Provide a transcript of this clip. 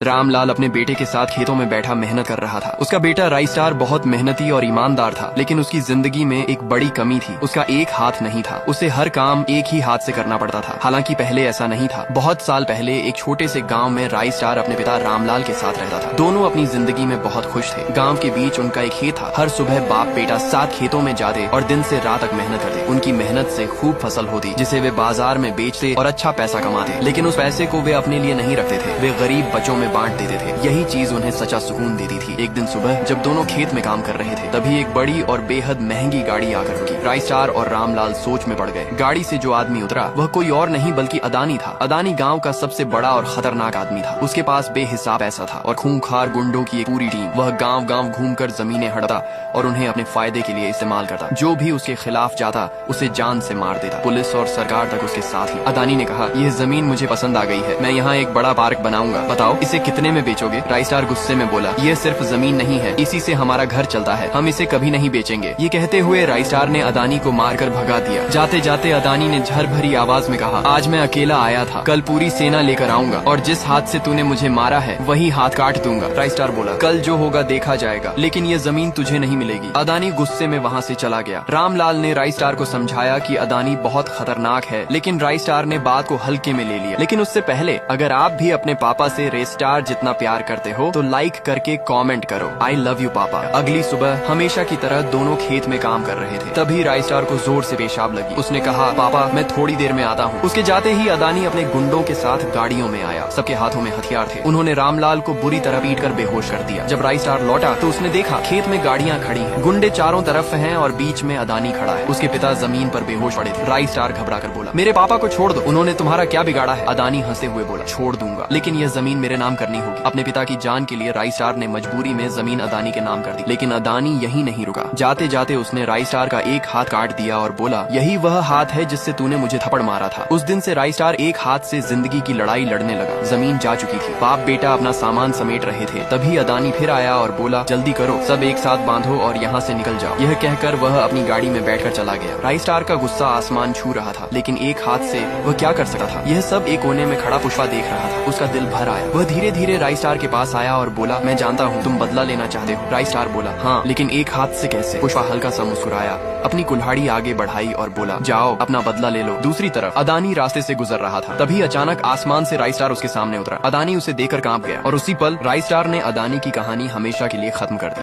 रामलाल अपने बेटे के साथ खेतों में बैठा मेहनत कर रहा था। उसका बेटा राइस्टार बहुत मेहनती और ईमानदार था, लेकिन उसकी जिंदगी में एक बड़ी कमी थी। उसका एक हाथ नहीं था। उसे हर काम एक ही हाथ से करना पड़ता था। हालांकि पहले ऐसा नहीं था। बहुत साल पहले एक छोटे से गांव में राइस्टार अपने पिता रामलाल के साथ रहता था। दोनों अपनी जिंदगी में बहुत खुश थे। गाँव के बीच उनका एक खेत था। हर सुबह बाप बेटा साथ खेतों में जाते और दिन से रात तक मेहनत करते। उनकी मेहनत से खूब फसल होती, जिसे वे बाजार में बेचते और अच्छा पैसा कमाते। लेकिन उस पैसे को वे अपने लिए नहीं रखते थे। वे गरीब बच्चों में बांट देते थे। यही चीज उन्हें सच्चा सुकून देती थी। एक दिन सुबह जब दोनों खेत में काम कर रहे थे, तभी एक बड़ी और बेहद महंगी गाड़ी आकर रुकी। राइस्टार और रामलाल सोच में पड़ गए। गाड़ी से जो आदमी उतरा वह कोई और नहीं बल्कि अदानी था। अदानी गांव का सबसे बड़ा और खतरनाक आदमी था। उसके पास बेहिसाब पैसा था और खूंखार गुंडों की एक पूरी टीम। वह गांव गांव घूमकर जमीनें हड़ता और उन्हें अपने फायदे के लिए इस्तेमाल करता। जो भी उसके खिलाफ जाता उसे जान से मार देता। पुलिस और सरकार तक उसके साथ ही। अदानी ने कहा, यह जमीन मुझे पसंद आ गई है, मैं यहाँ एक बड़ा पार्क बनाऊंगा, बताओ इसे कितने में बेचोगे? राइस्टार गुस्से में बोला, यह सिर्फ जमीन नहीं है, इसी से हमारा घर चलता है, हम इसे कभी नहीं बेचेंगे। ये कहते हुए राइस्टार ने अदानी को मारकर भगा दिया। जाते जाते अदानी ने झर भरी आवाज में कहा, आज मैं अकेला आया था, कल पूरी सेना लेकर आऊंगा और जिस हाथ से तूने मुझे मारा है वही हाथ काट दूंगा। राइस्टार बोला, कल जो होगा देखा जाएगा, लेकिन ये जमीन तुझे नहीं मिलेगी। अदानी गुस्से में वहाँ से चला गया। रामलाल ने राइस्टार को समझाया कि अदानी बहुत खतरनाक है, लेकिन राइस्टार ने बात को हल्के में ले लिया। लेकिन उससे पहले अगर आप भी अपने पापा से रेस्टार जितना प्यार करते हो तो लाइक करके कमेंट करो, आई लव यू पापा। अगली सुबह हमेशा की तरह दोनों खेत में काम कर रहे थे। तभी राइस्टार को जोर से पेशाब लगी। उसने कहा, पापा मैं थोड़ी देर में आता हूँ। उसके जाते ही अदानी अपने गुंडों के साथ गाड़ियों में आया। सबके हाथों में हथियार थे। उन्होंने रामलाल को बुरी तरह पीट कर बेहोश कर दिया। जब राइस्टार लौटा तो उसने देखा खेत में गाड़ियाँ खड़ी हैं, गुंडे चारों तरफ हैं और बीच में अदानी खड़ा है। उसके पिता जमीन पर बेहोश पड़े थे। राइस्टार घबरा कर बोला, मेरे पापा को छोड़ दो, उन्होंने तुम्हारा क्या बिगाड़ा है? अदानी हंसते हुए बोला, छोड़ दूंगा, लेकिन यह जमीन मेरे नाम करनी होगी। अपने पिता की जान के लिए राइस्टार ने मजबूरी में जमीन अदानी के नाम कर दी। लेकिन अदानी यही नहीं रुका। जाते जाते उसने राइस्टार का एक हाथ काट दिया और बोला, यही वह हाथ है जिससे तूने मुझे थप्पड़ मारा था। उस दिन से राइस्टार एक हाथ से जिंदगी की लड़ाई लड़ने लगा। जमीन जा चुकी थी। बाप बेटा अपना सामान समेट रहे थे। तभी अदानी फिर आया और बोला, जल्दी करो, सब एक साथ बांधो और यहाँ से निकल जाओ। यह कहकर वह अपनी गाड़ी में बैठकर चला गया। राइस्टार का गुस्सा आसमान छू रहा था, लेकिन एक हाथ से वह क्या कर सकता था? यह सब एक कोने में खड़ा पुष्पा देख रहा था। उसका दिल भर आया। वह धीरे धीरे राइस्टार के पास आया और बोला, मैं जानता हूँ तुम बदला लेना चाहते हो। राइस्टार बोला, हाँ, लेकिन एक हाथ से कैसे? पुष्पा हल्का सा मुस्कुराया, अपनी कुल्हाड़ी आगे बढ़ाई और बोला, जाओ अपना बदला ले लो। दूसरी तरफ अदानी रास्ते से गुजर रहा था। तभी अचानक आसमान से राइस्टार उसके सामने उतरा। अदानी उसे देखकर कांप गया और उसी पल राइस्टार ने अदानी की कहानी हमेशा के लिए खत्म कर दी।